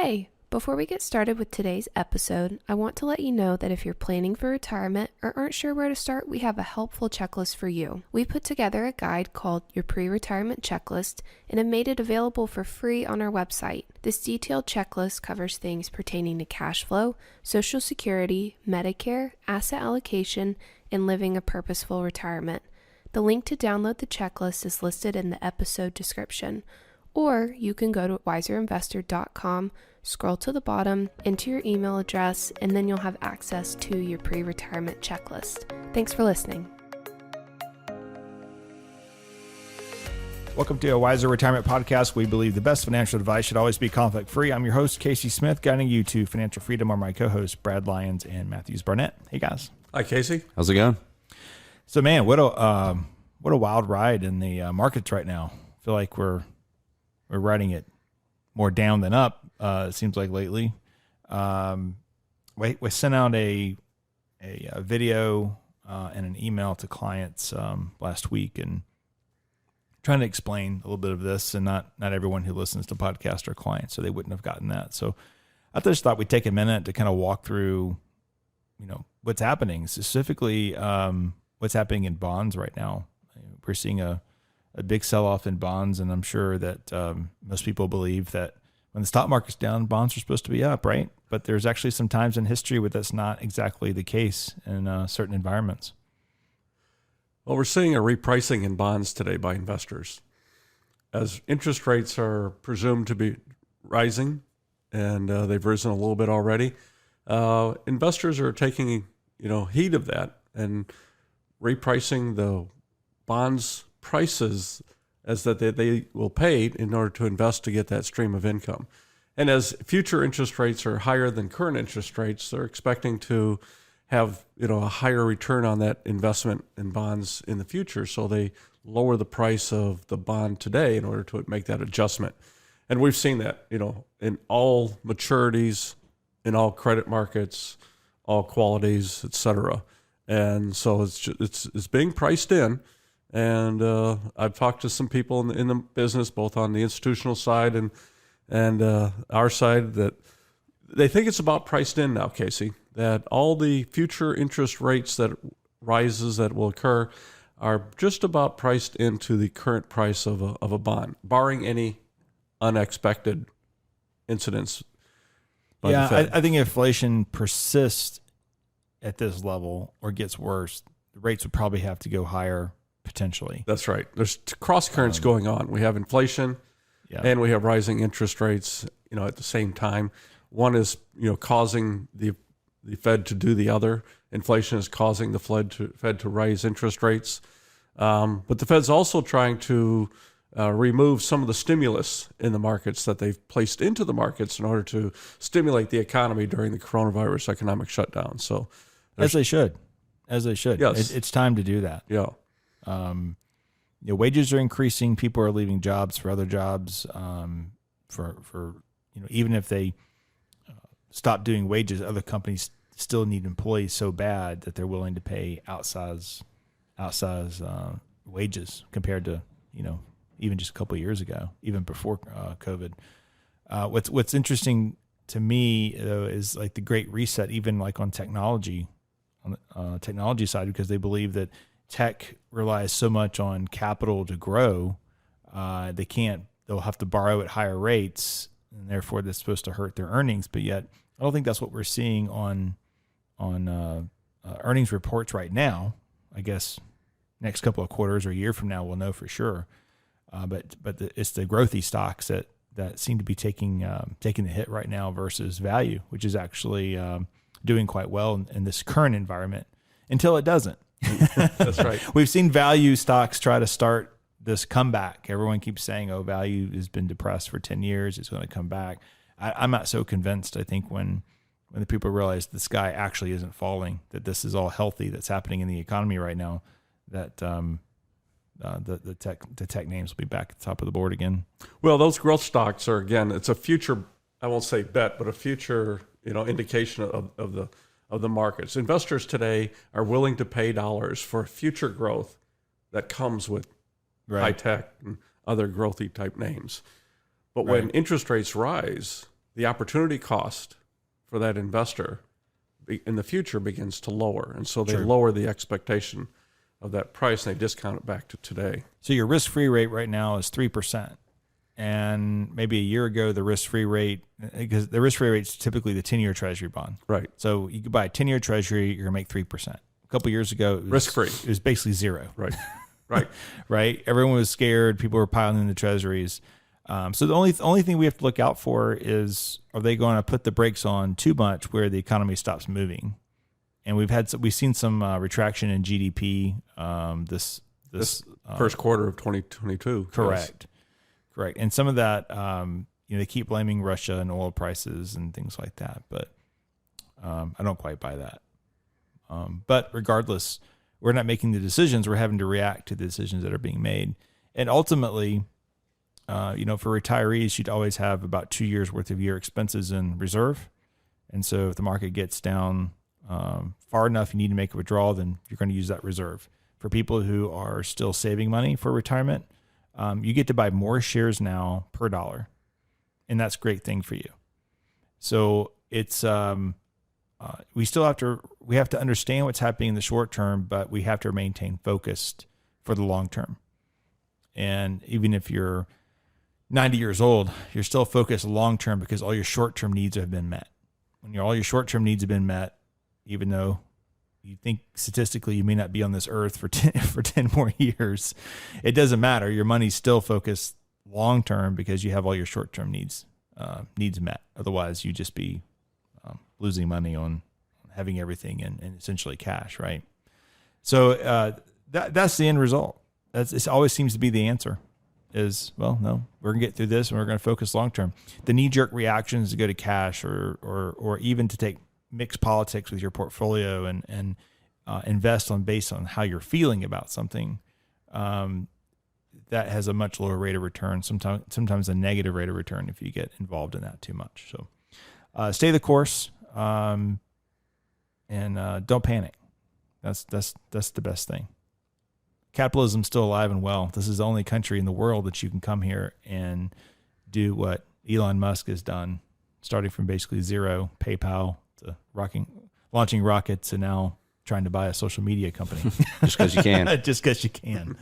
Hey, before we get started with today's episode, I want to let you know that if you're planning for retirement or aren't sure where to start, we have a helpful checklist for you. We put together a guide called Your Pre-Retirement Checklist and have made it available for free on our website. This detailed checklist covers things pertaining to cash flow, Social Security, Medicare, asset allocation, and living a purposeful retirement. The link to download the checklist is listed in the episode description. Or you can go to wiserinvestor.com, scroll to the bottom, enter your email address, and then you'll have access to your pre-retirement checklist. Thanks for listening. Welcome to a Wiser Retirement Podcast. We believe the best financial advice should always be conflict-free. I'm your host, Casey Smith, guiding you to financial freedom are my co-hosts, Brad Lyons and Matthews Barnett. Hey, guys. Hi, Casey. How's it going? So, man, what a wild ride in the markets right now. I feel like we're riding it more down than up, it seems like lately. We sent out a video and an email to clients last week and trying to explain a little bit of this, and not everyone who listens to podcasts are clients, so they wouldn't have gotten that. So I just thought we'd take a minute to kind of walk through, what's happening, specifically what's happening in bonds right now. We're seeing a big sell-off in bonds, and I'm sure that most people believe that when the stock market's down, bonds are supposed to be up, right? But there's actually some times in history where that's not exactly the case in certain environments. Well, we're seeing a repricing in bonds today by investors. As interest rates are presumed to be rising, and they've risen a little bit already, investors are taking heed of that and repricing the bonds prices as that they will pay in order to invest to get that stream of income. And as future interest rates are higher than current interest rates, they're expecting to have a higher return on that investment in bonds in the future. So they lower the price of the bond today in order to make that adjustment. And we've seen that in all maturities, in all credit markets, all qualities, et cetera. And so it's being priced in. And I've talked to some people in the business, both on the institutional side and our side, that they think it's about priced in now, Casey, that all the future interest rates that rises that will occur are just about priced into the current price of a bond, barring any unexpected incidents. Yeah, I think if inflation persists at this level or gets worse, the rates would probably have to go higher. Potentially. That's right. There's cross currents going on. We have inflation and we have rising interest rates, at the same time. One is, causing the Fed to do the other. Inflation is causing the Fed to raise interest rates. But the Fed's also trying to remove some of the stimulus in the markets that they've placed into the markets in order to stimulate the economy during the coronavirus economic shutdown. So, as they should. Yes. It's time to do that. Yeah. Wages are increasing. People are leaving jobs for other jobs. Even if they stop doing wages, other companies still need employees so bad that they're willing to pay outsized wages compared to even just a couple of years ago, even before COVID. What's interesting to me though is like the Great Reset, even like on technology side, because they believe that tech relies so much on capital to grow, they'll have to borrow at higher rates, and therefore that's supposed to hurt their earnings. But yet, I don't think that's what we're seeing on earnings reports right now. I guess next couple of quarters or a year from now, we'll know for sure. But it's the growthy stocks that seem to be taking the hit right now versus value, which is actually doing quite well in this current environment until it doesn't. That's right. We've seen value stocks try to start this comeback. Everyone keeps saying, value has been depressed for 10 years. It's going to come back. I'm not so convinced. I think when the people realize the sky actually isn't falling, that this is all healthy that's happening in the economy right now, that the tech names will be back at the top of the board again. Well, those growth stocks are, again, it's a future, I won't say bet, but a future indication of the markets. Investors today are willing to pay dollars for future growth that comes with high tech and other growthy type names. But when interest rates rise, the opportunity cost for that investor in the future begins to lower. And so they lower the expectation of that price and they discount it back to today. So your risk-free rate right now is 3%. And maybe a year ago, the risk-free rate, because the risk-free rate is typically the 10-year treasury bond. Right. So you could buy a 10-year treasury, you're going to make 3%. A couple of years ago, it was risk-free. It was basically zero. Right. Right. Right. Everyone was scared. People were piling in the treasuries. So the only thing we have to look out for is, are they going to put the brakes on too much where the economy stops moving? And we've seen some retraction in GDP this first quarter of 2022. Correct. Yes. Correct. And some of that, they keep blaming Russia and oil prices and things like that, but I don't quite buy that. But regardless, we're not making the decisions. We're having to react to the decisions that are being made. And ultimately, for retirees, you'd always have about 2 years worth of your expenses in reserve. And so if the market gets down far enough, you need to make a withdrawal, then you're going to use that reserve. For people who are still saving money for retirement, you get to buy more shares now per dollar. And that's a great thing for you. So it's, we have to understand what's happening in the short term, but we have to maintain focused for the long term. And even if you're 90 years old, you're still focused long term because all your short term needs have been met. When all your short term needs have been met, even though you think statistically you may not be on this earth for 10 more years, it doesn't matter. Your money's still focused long term because you have all your short term needs met. Otherwise, you'd just be losing money on having everything in essentially cash, right? So that's the end result. It always seems to be the answer is, well, no, we're going to get through this and we're going to focus long term. The knee-jerk reactions to go to cash or even to take mixed politics with your portfolio and invest based on how you're feeling about something, that has a much lower rate of return, sometimes a negative rate of return if you get involved in that too much. So stay the course and don't panic. That's the best thing. Capitalism's still alive and well. This is the only country in the world that you can come here and do what Elon Musk has done, starting from basically zero, PayPal, to launching rockets, and now trying to buy a social media company. Just because you can. Just because you can.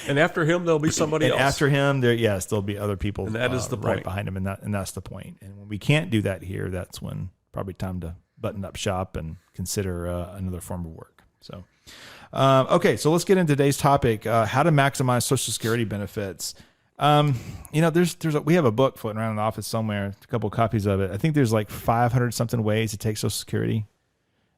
And after him, there'll be somebody else. After him, there'll be other people. And that is the right point. Behind him, and that's the point. And when we can't do that here, that's when probably time to button up shop and consider another form of work. So. Okay, so let's get into today's topic: how to maximize Social Security benefits. We have a book floating around in the office somewhere, a couple of copies of it. I think there's like 500 something ways to take Social Security.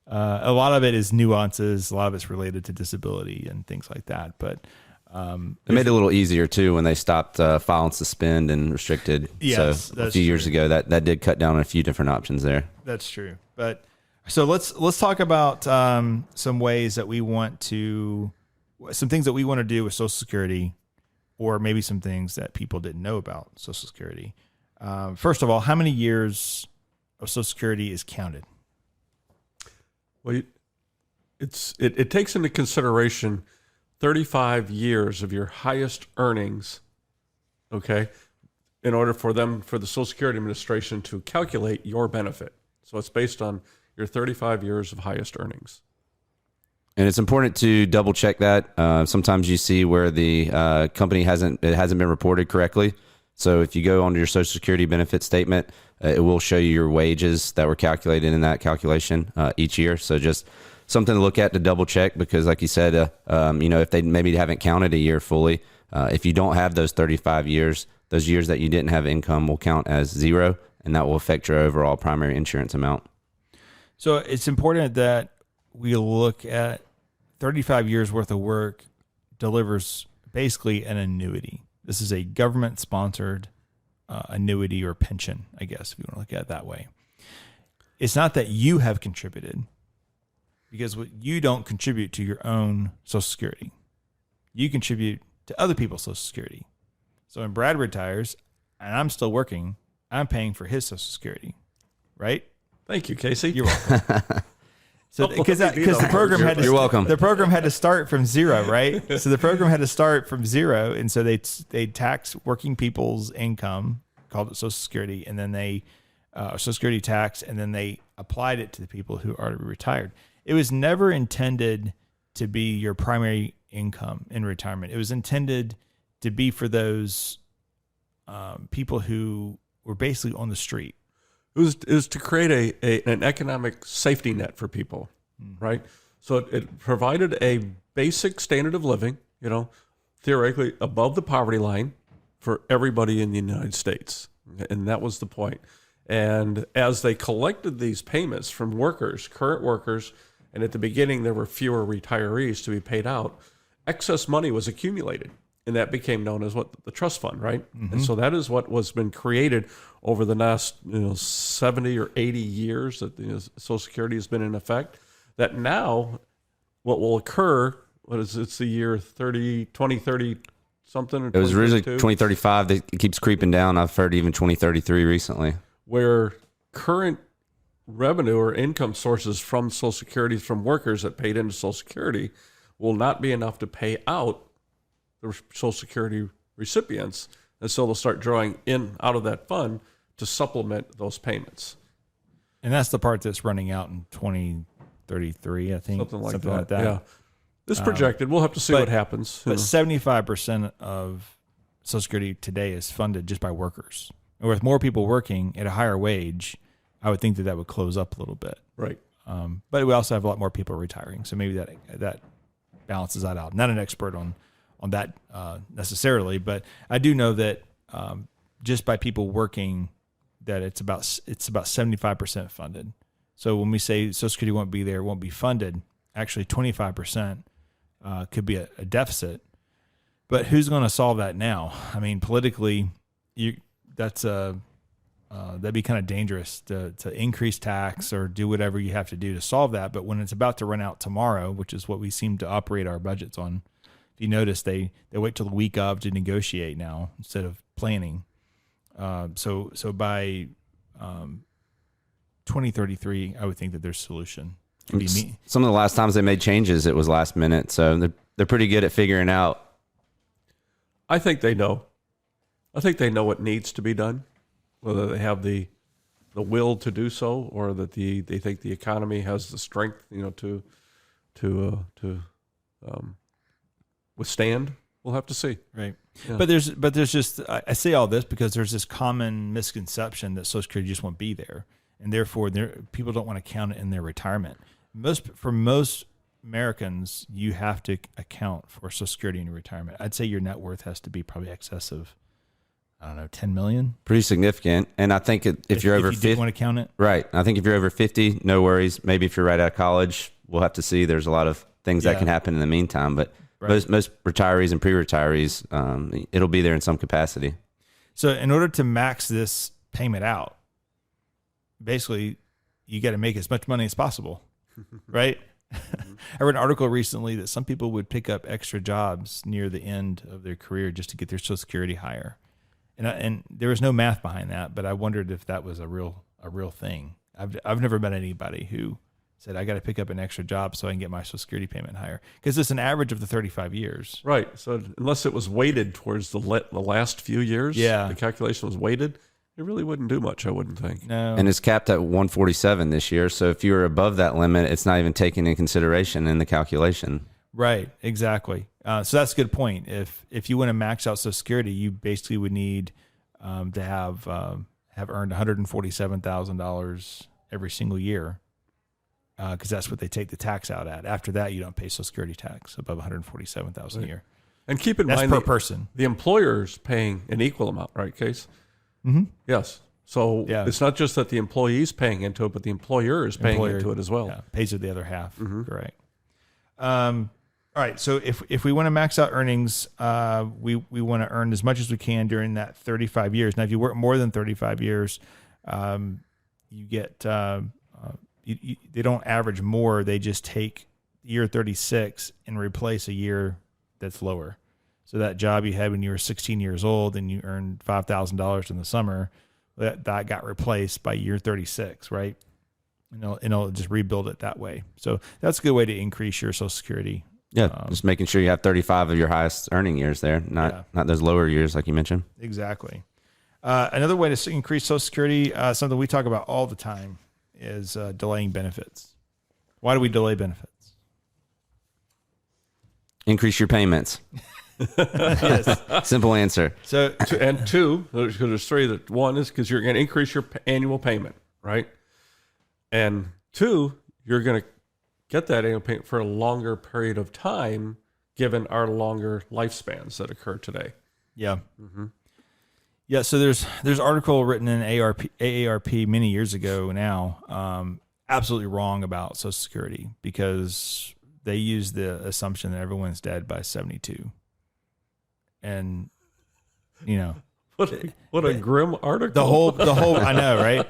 A lot of it is nuances. A lot of it's related to disability and things like that. But it made it a little easier too when they stopped file and suspend and restricted. Yes, so a few years ago, that did cut down on a few different options there. That's true, but. So let's talk about some ways that some things that we want to do with Social Security, or maybe some things that people didn't know about Social Security. First of all, how many years of Social Security is counted? Well, it takes into consideration 35 years of your highest earnings, okay, in order for the Social Security Administration to calculate your benefit. So it's based on your 35 years of highest earnings. And it's important to double check that. Sometimes you see where the company hasn't been reported correctly. So if you go onto your Social Security benefit statement, it will show you your wages that were calculated in that calculation each year. So just something to look at to double check, because like you said, if they maybe haven't counted a year fully, if you don't have those 35 years, those years that you didn't have income will count as zero, and that will affect your overall primary insurance amount. So it's important that we look at 35 years worth of work delivers basically an annuity. This is a government-sponsored annuity or pension, I guess, if you want to look at it that way. It's not that you have contributed, because you don't contribute to your own Social Security. You contribute to other people's Social Security. So when Brad retires and I'm still working, I'm paying for his Social Security, right? Thank you, Casey. You're welcome. So because the program had to, you're welcome. The program had to start from zero, right? So the program had to start from zero, and so they tax working people's income called it Social Security, and then they Social Security tax, and then they applied it to the people who are retired. It was never intended to be your primary income in retirement. It was intended to be for those people who were basically on the street. It was to create an economic safety net for people, right? So it provided a basic standard of living, theoretically above the poverty line for everybody in the United States. And that was the point. And as they collected these payments from workers, current workers, and at the beginning there were fewer retirees to be paid out, excess money was accumulated. And that became known as the trust fund, right? Mm-hmm. And so that is what was been created over the last 70 or 80 years that Social Security has been in effect. That now what will occur, it's the year 2030 something? Or it was originally 2035. It keeps creeping down. I've heard even 2033 recently. Where current revenue or income sources from Social Security, from workers that paid into Social Security, will not be enough to pay out the Social Security recipients, and so they'll start drawing out of that fund to supplement those payments. And that's the part that's running out in 2033, I think. Something like that. Yeah. This projected. We'll have to see what happens. But 75% of Social Security today is funded just by workers. And with more people working at a higher wage, I would think that would close up a little bit. Right. But we also have a lot more people retiring, so maybe that balances that out. Not an expert on that necessarily, but I do know that just by people working, that it's about 75% funded. So when we say Social Security won't be there, won't be funded, actually 25% could be a deficit. But who's going to solve that now? I mean, politically, that'd be kind of dangerous to increase tax or do whatever you have to do to solve that. But when it's about to run out tomorrow, which is what we seem to operate our budgets on, if you notice, they wait till the week of to negotiate now instead of planning. So by 2033, I would think that there's a solution. Some of the last times they made changes, it was last minute. So they're pretty good at figuring out. I think they know. I think they know what needs to be done, whether they have the will to do so, or that they think the economy has the strength, to withstand. We'll have to see. Right. Yeah. But there's just, I say all this because there's this common misconception that Social Security just won't be there, and therefore people don't want to count it in their retirement. For most Americans, you have to account for Social Security in your retirement. I'd say your net worth has to be probably excess of, I don't know, 10 million. Pretty significant. And I think if you're over 50, want to count it. Right. I think if you're over 50, no worries. Maybe if you're right out of college, we'll have to see. There's a lot of things that can happen in the meantime, but right. most retirees and pre-retirees, it'll be there in some capacity. So in order to max this payment out, basically you got to make as much money as possible, right? I read an article recently that some people would pick up extra jobs near the end of their career just to get their Social Security higher. And there was no math behind that, but I wondered if that was a real thing. I've never met anybody who said, I got to pick up an extra job so I can get my Social Security payment higher, because it's an average of the 35 years. Right. So unless it was weighted towards the last few years, the calculation was weighted, it really wouldn't do much, I wouldn't think. No. And it's capped at 147 this year. So if you're above that limit, it's not even taken into consideration in the calculation. Right. Exactly. So that's a good point. If you want to max out Social Security, you basically would need to have earned $147,000 every single year, because that's what they take the tax out at. After that, you don't pay Social Security tax above $147,000 a year. And keep in mind, that's per person. The employer's paying an equal amount, right, Case? Mm-hmm. Yes. So it's not just that the employee's paying into it, but the employer is paying into it as well. Yeah, pays it the other half. Mm-hmm. Correct. All right. So if we want to max out earnings, we want to earn as much as we can during that 35 years. Now, if you work more than 35 years, you get they don't average more. They just take year 36 and replace a year that's lower. So that job you had when you were 16 years old and you earned $5,000 in the summer, that got replaced by year 36, right? And it'll just rebuild it that way. So that's a good way to increase your Social Security. Yeah, just making sure you have 35 of your highest earning years there, not those lower years like you mentioned. Exactly. Another way to increase Social Security, something we talk about all the time, is delaying benefits. Why do we delay benefits? Increase your payments. Yes. Simple answer. So And two, because there's three. That one is because you're going to increase your annual payment, right? And two, you're going to get that annual payment for a longer period of time, given our longer lifespans that occur today. yeah. Yeah, so there's an article written in AARP many years ago now, absolutely wrong about Social Security because they use the assumption that everyone's dead by 72. And, What a grim article. the whole I know, right?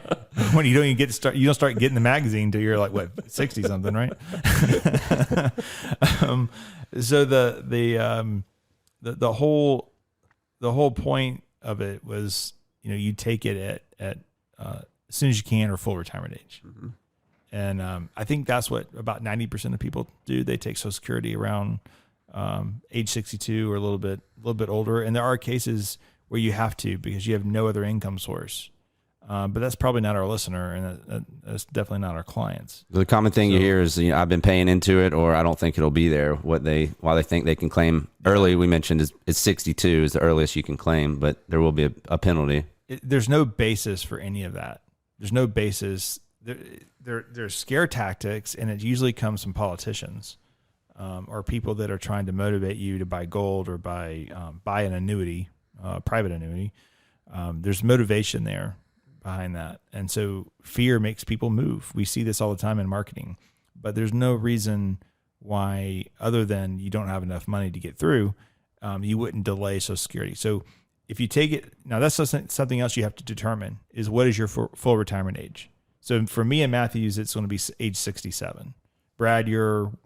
When you don't even you don't start getting the magazine until you're like, what, 60 something, right? So the whole point of it was, you take it at as soon as you can or full retirement age. Mm-hmm. And I think that's what about 90% of people do. They take Social Security around age 62 or a little bit older. And there are cases where you have to because you have no other income source. But that's probably not our listener, and that's definitely not our clients. The common thing you hear is, I've been paying into it, or I don't think it'll be there. Why they think they can claim early, we mentioned is 62 is the earliest you can claim, but there will be a penalty. There's no basis for any of that. There's no basis. There's scare tactics, and it usually comes from politicians or people that are trying to motivate you to buy gold or buy an annuity, private annuity. There's motivation there behind that. And so fear makes people move. We see this all the time in marketing, but there's no reason why, other than you don't have enough money to get through, you wouldn't delay Social Security. So if you take it, now that's something else you have to determine is what is your full retirement age? So for me and Matthews, it's going to be age 67. Brad, I'm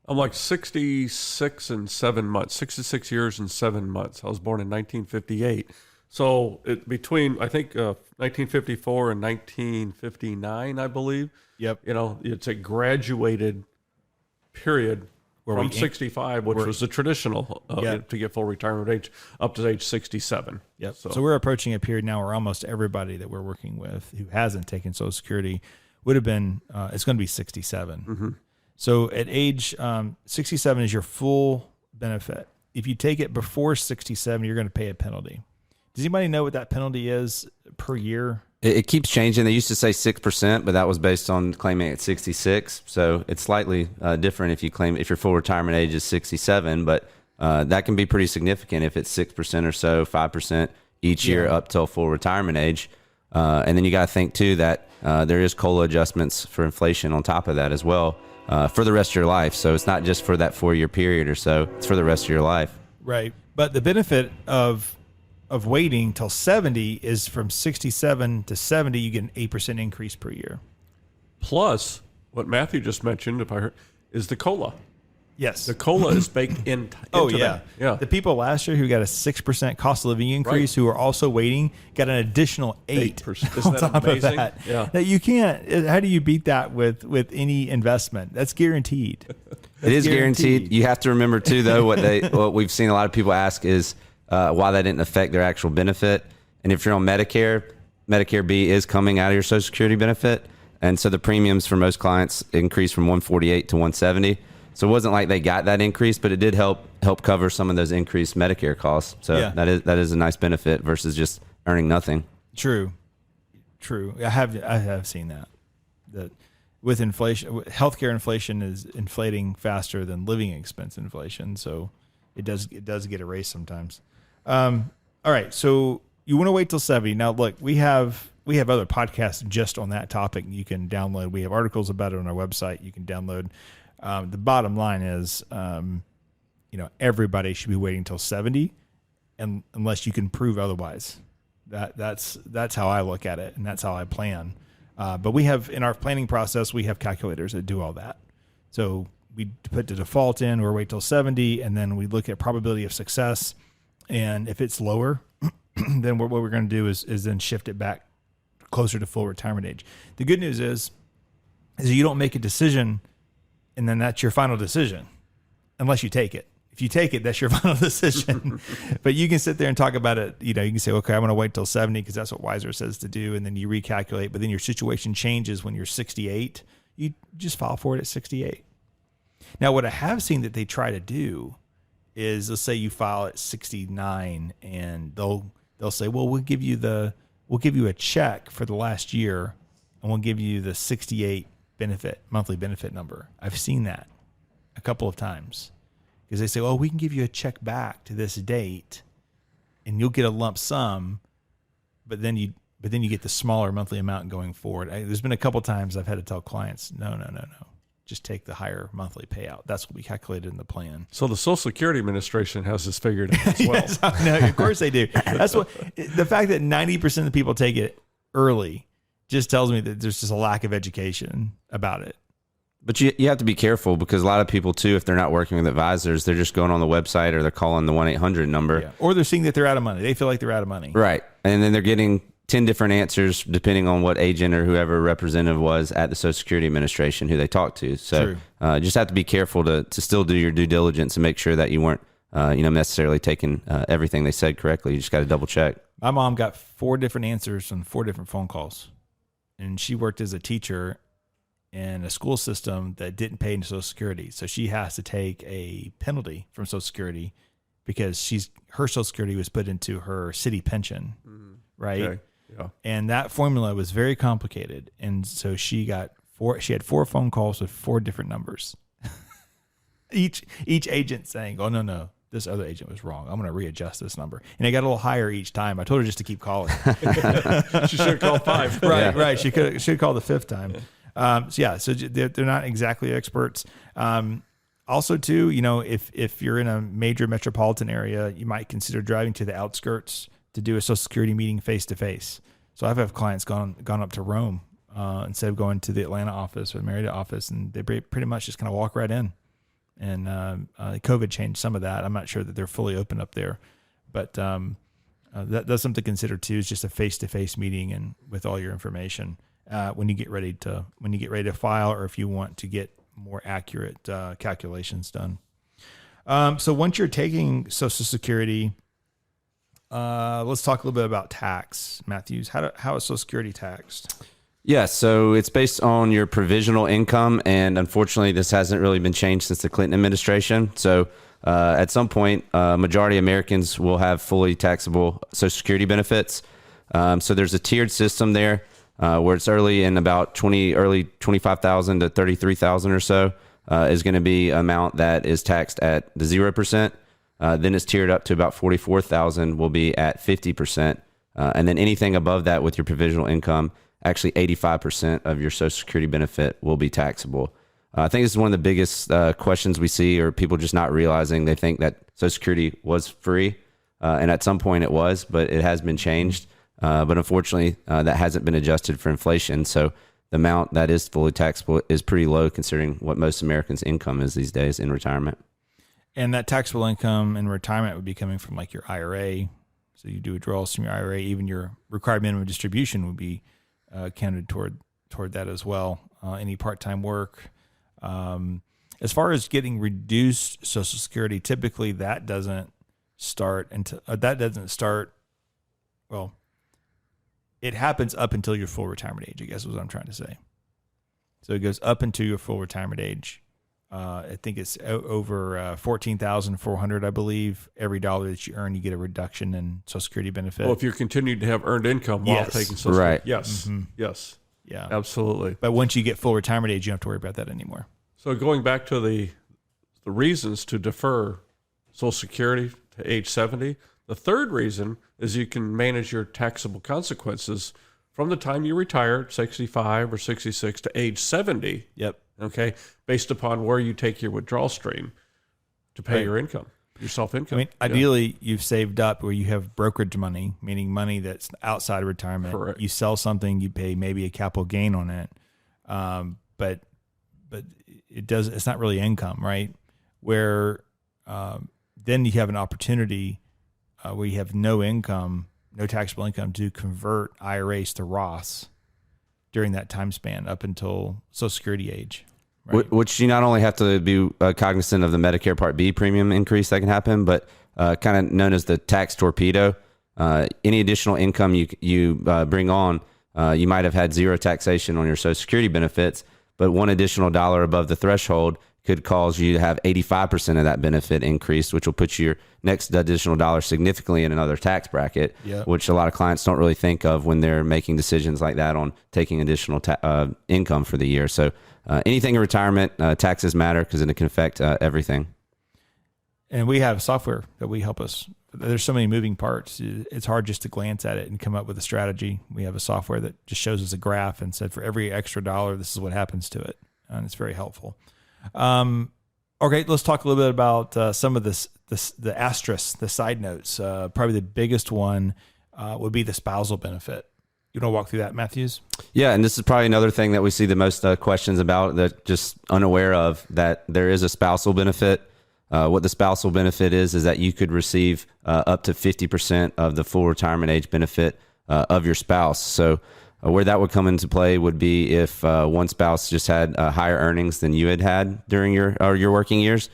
like 66 and 7 months, 66 years and 7 months. I was born in 1958. So between, I think, 1954 and 1959, I believe. Yep. It's a graduated period from 65, which was the traditional to get full retirement age, up to age 67. Yep. So we're approaching a period now where almost everybody that we're working with who hasn't taken Social Security would have been, it's going to be 67. Mm-hmm. So at age 67 is your full benefit. If you take it before 67, you're going to pay a penalty. Does anybody know what that penalty is per year? It keeps changing. They used to say 6%, but that was based on claiming at 66. So it's slightly different if your full retirement age is 67, but that can be pretty significant if it's 6% or so, 5% each year up till full retirement age. And then you got to think too that there is COLA adjustments for inflation on top of that as well for the rest of your life. So it's not just for that 4-year period or so, it's for the rest of your life. Right. But the benefit of waiting till 70 is from 67 to 70, you get an 8% increase per year. Plus, what Matthew just mentioned, if I heard, is the COLA. Yes. The COLA is baked into that. Yeah. The people last year who got a 6% cost of living increase, who are also waiting, got an additional 8% Isn't on that top amazing? of that. Yeah. That you can't. How do you beat that with any investment? That's guaranteed. It is guaranteed. You have to remember too, though, what we've seen a lot of people ask is why that didn't affect their actual benefit. And if you're on Medicare B is coming out of your Social Security benefit, and so the premiums for most clients increased from $148 to $170. So it wasn't like they got that increase, but it did help cover some of those increased Medicare costs. So that is a nice benefit versus just earning nothing. True. I have seen that with inflation, healthcare inflation is inflating faster than living expense inflation. So it does get erased sometimes. All right. So you want to wait till 70. Now, look, we have other podcasts just on that topic you can download. We have articles about it on our website you can download. The bottom line is, everybody should be waiting till 70 unless you can prove otherwise. That's how I look at it. And that's how I plan. But we have, in our planning process, we have calculators that do all that. So we put the default in, or wait till 70, and then we look at probability of success. And if it's lower, then what we're going to do is then shift it back closer to full retirement age. The good news is you don't make a decision and then that's your final decision unless you take it. if you take it, that's your final decision. But you can sit there and talk about it. You know, you can say, okay, I'm going to wait till 70 because that's what Wiser says to do. And then you recalculate, but then your situation changes when you're 68. You just file for it at 68. Now, what I have seen that they try to do is, let's say you file at 69 and they'll say, well, we'll give you a check for the last year and we'll give you the 68 monthly benefit number. I've seen that a couple of times because they say, oh, we can give you a check back to this date and you'll get a lump sum, but then you get the smaller monthly amount going forward. There's been a couple of times I've had to tell clients, no. Just take the higher monthly payout. That's what we calculated in the plan. So the Social Security Administration has this figured out as well. Yes, no, of course they do. That's what the fact that 90% of the people take it early just tells me that there's just a lack of education about it. But you have to be careful because a lot of people too, if they're not working with advisors, they're just going on the website or they're calling the 1-800 number. Yeah. Or they're seeing that they're out of money. They feel like they're out of money. Right. And then they're getting 10 different answers depending on what agent or whoever representative was at the Social Security Administration who they talked to. So just have to be careful to still do your due diligence and make sure that you weren't necessarily taking everything they said correctly. You just got to double check. My mom got 4 different answers on 4 different phone calls. And she worked as a teacher in a school system that didn't pay into Social Security. So she has to take a penalty from Social Security because her Social Security was put into her city pension, right? Okay. Yeah. And that formula was very complicated. And so she had 4 phone calls with 4 different numbers. each agent saying, oh, no, this other agent was wrong. I'm going to readjust this number. And it got a little higher each time. I told her just to keep calling. She should have called 5. Right. She should call the 5th time. So they're not exactly experts. Also too, if you're in a major metropolitan area, you might consider driving to the outskirts to do a Social Security meeting face to face. So I've had clients gone up to Rome instead of going to the Atlanta office or the Merida office, and they pretty much just kind of walk right in. And COVID changed some of that. I'm not sure that they're fully open up there, but that's something to consider too. Is just a face to face meeting and with all your information when you get ready to file, or if you want to get more accurate calculations done. So once you're taking Social Security. Let's talk a little bit about tax, Matthews. How is Social Security taxed? Yeah, so it's based on your provisional income, and unfortunately, this hasn't really been changed since the Clinton administration. So at some point, majority of Americans will have fully taxable Social Security benefits. So there's a tiered system there where it's early about 25,000 to 33,000 or so is going to be amount that is taxed at the 0%. Then it's tiered up to about 44,000 will be at 50%. And then anything above that with your provisional income, actually 85% of your Social Security benefit will be taxable. I think this is one of the biggest questions we see, or people just not realizing. They think that Social Security was free, and at some point it was, but it has been changed. But unfortunately, that hasn't been adjusted for inflation. So the amount that is fully taxable is pretty low considering what most Americans' income is these days in retirement. And that taxable income in retirement would be coming from like your IRA. So you do withdrawals from your IRA. Even your required minimum distribution would be counted toward that as well. Any part-time work. As far as getting reduced Social Security, typically that doesn't start until well, it happens up until your full retirement age, I guess is what I'm trying to say. So it goes up until your full retirement age. I think it's over $14,400, I believe. Every dollar that you earn, you get a reduction in Social Security benefit. Well, if you're continuing to have earned income while taking Social Security. Right. Yes. Mm-hmm. Yes. Yeah. Absolutely. But once you get full retirement age, you don't have to worry about that anymore. So going back to the reasons to defer Social Security to age 70, the third reason is you can manage your taxable consequences from the time you retire at 65 or 66 to age 70. Yep. Okay, based upon where you take your withdrawal stream to pay your income, your self-income. I mean, ideally, you've saved up where you have brokerage money, meaning money that's outside of retirement. Correct. You sell something, you pay maybe a capital gain on it, but it's not really income, right? Where then you have an opportunity where you have no income, no taxable income, to convert IRAs to Roths during that time span up until Social Security age. Right. Which you not only have to be cognizant of the Medicare Part B premium increase that can happen, but kind of known as the tax torpedo. Any additional income you bring on, you might have had zero taxation on your Social Security benefits, but one additional dollar above the threshold could cause you to have 85% of that benefit increased, which will put your next additional dollar significantly in another tax bracket, Yep. which a lot of clients don't really think of when they're making decisions like that on taking additional income for the year. So anything in retirement, taxes matter because it can affect everything. And we have software that we help us. There's so many moving parts. It's hard just to glance at it and come up with a strategy. We have a software that just shows us a graph and said for every extra dollar, this is what happens to it. And it's very helpful. Okay, let's talk a little bit about some of the asterisks, the side notes. Probably the biggest one would be the spousal benefit. You want to walk through that, Matthews? Yeah, and this is probably another thing that we see the most questions about, that just unaware of, that there is a spousal benefit. What the spousal benefit is that you could receive up to 50% of the full retirement age benefit of your spouse. So where that would come into play would be if one spouse just had higher earnings than you had during your working years.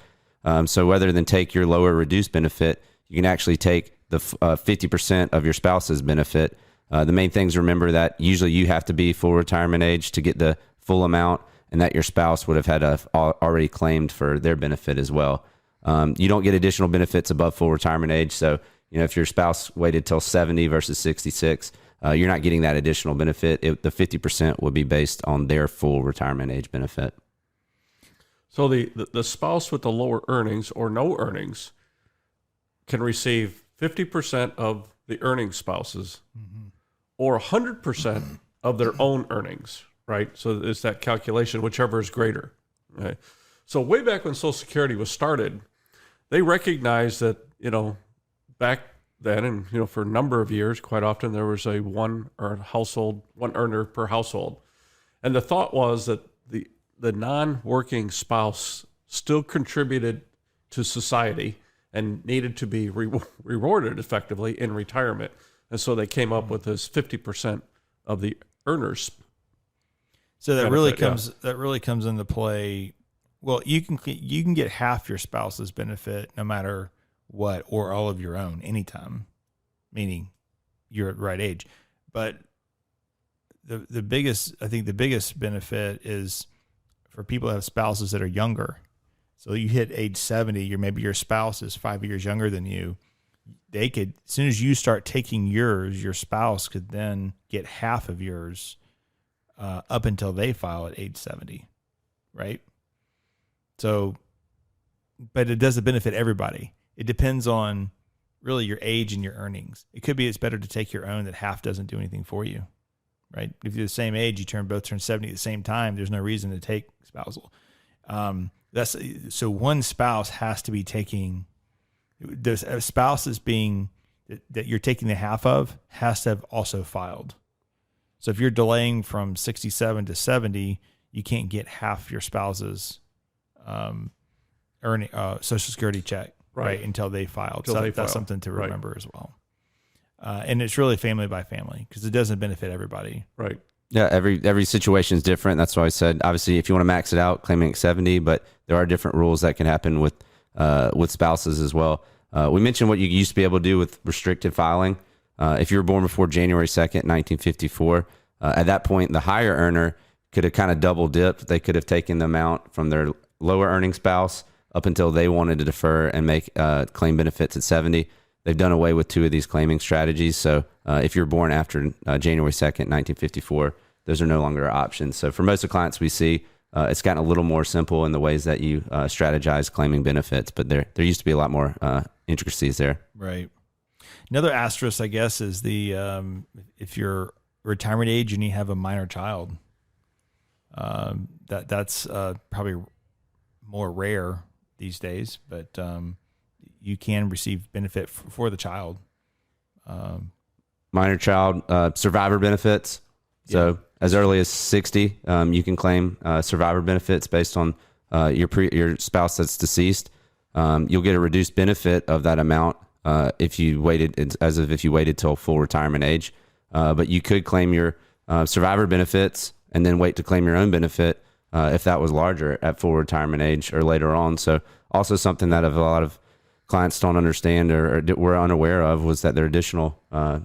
So rather than take your lower reduced benefit, you can actually take the 50% of your spouse's benefit. The main things, remember that usually you have to be full retirement age to get the full amount, and that your spouse would have had already claimed for their benefit as well. You don't get additional benefits above full retirement age. So, if your spouse waited till 70 versus 66, you're not getting that additional benefit. The 50% would be based on their full retirement age benefit. So the spouse with the lower earnings or no earnings can receive 50% of the earning spouses or 100% of their own earnings, right? So it's that calculation, whichever is greater, right? So way back when Social Security was started, they recognized that, back then, and, for a number of years, quite often there was one earner per household. And the thought was that the non-working spouse still contributed to society and needed to be rewarded effectively in retirement. And so they came up with this 50% of the earners. So that benefit, really comes into play. Well, you can get half your spouse's benefit no matter what, or all of your own anytime, meaning you're at the right age. But the biggest benefit is for people that have spouses that are younger. So you hit age 70, maybe your spouse is 5 years younger than you. They could, as soon as you start taking yours, your spouse could then get half of yours up until they file at age 70, right? So, but it doesn't benefit everybody. It depends on really your age and your earnings. It could be it's better to take your own, that half doesn't do anything for you, right? If you're the same age, you both turn 70 at the same time, there's no reason to take spousal. So one spouse has to be taking, the spouse is being, that you're taking the half of, has to have also filed. So if you're delaying from 67 to 70, you can't get half your spouse's earning Social Security check, right, until they filed. That's something to remember as well. And it's really family by family because it doesn't benefit everybody. Right. Yeah, every situation is different. That's why I said, obviously, if you want to max it out, claiming at 70, but there are different rules that can happen with spouses as well. We mentioned what you used to be able to do with restricted filing. If you were born before January 2nd, 1954, at that point, the higher earner could have kind of double dipped. They could have taken the amount from their lower earning spouse up until they wanted to defer and make claim benefits at 70. They've done away with two of these claiming strategies. So if you're born after January 2nd, 1954, those are no longer options. So for most of the clients we see, it's gotten a little more simple in the ways that you strategize claiming benefits, but there used to be a lot more intricacies there. Right. Another asterisk, I guess, is if you're retirement age and you have a minor child, that's probably more rare these days, but you can receive benefit for the child. Minor child survivor benefits. So as early as 60, you can claim survivor benefits based on your spouse that's deceased. You'll get a reduced benefit of that amount if you waited till full retirement age. But you could claim your survivor benefits and then wait to claim your own benefit if that was larger at full retirement age or later on. So also something that a lot of clients don't understand or were unaware of was that there are additional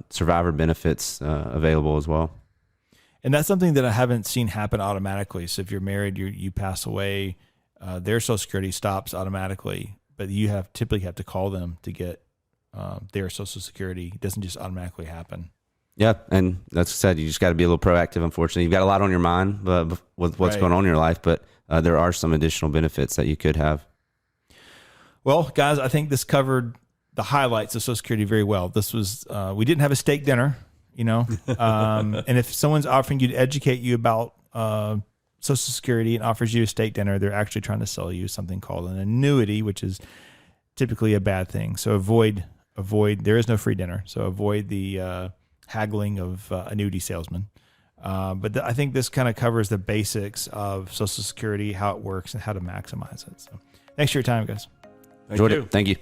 survivor benefits available as well. And that's something that I haven't seen happen automatically. So if you're married, you pass away, their Social Security stops automatically, but you typically have to call them to get their Social Security. It doesn't just automatically happen. Yeah, and that's said, you just got to be a little proactive. Unfortunately, you've got a lot on your mind with what's Right. going on in your life, but there are some additional benefits that you could have. Well, guys, I think this covered the highlights of Social Security very well. This was we didn't have a steak dinner. And if someone's offering you to educate you about Social Security and offers you a steak dinner, they're actually trying to sell you something called an annuity, which is typically a bad thing. So avoid. There is no free dinner, so avoid the haggling of annuity salesmen. But I think this kind of covers the basics of Social Security, how it works, and how to maximize it. So thanks for your time, guys. Enjoyed it. Thank you.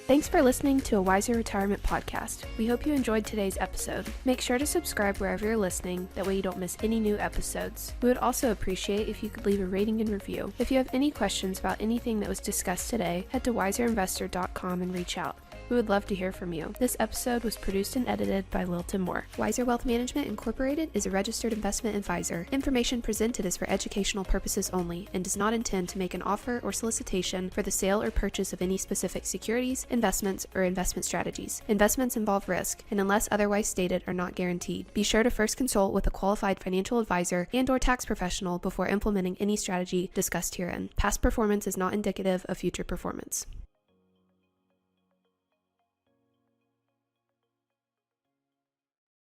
Thanks for listening to a Wiser Retirement podcast. We hope you enjoyed today's episode. Make sure to subscribe wherever you're listening, that way you don't miss any new episodes. We would also appreciate if you could leave a rating and review. If you have any questions about anything that was discussed today, head to wiserinvestor.com and reach out. We would love to hear from you. This episode was produced and edited by Lilton Moore. Wiser Wealth Management Incorporated is a registered investment advisor. Information presented is for educational purposes only and does not intend to make an offer or solicitation for the sale or purchase of any specific securities, investments, or investment strategies. Investments involve risk and unless otherwise stated are not guaranteed. Be sure to first consult with a qualified financial advisor and/or tax professional before implementing any strategy discussed herein. Past performance is not indicative of future performance.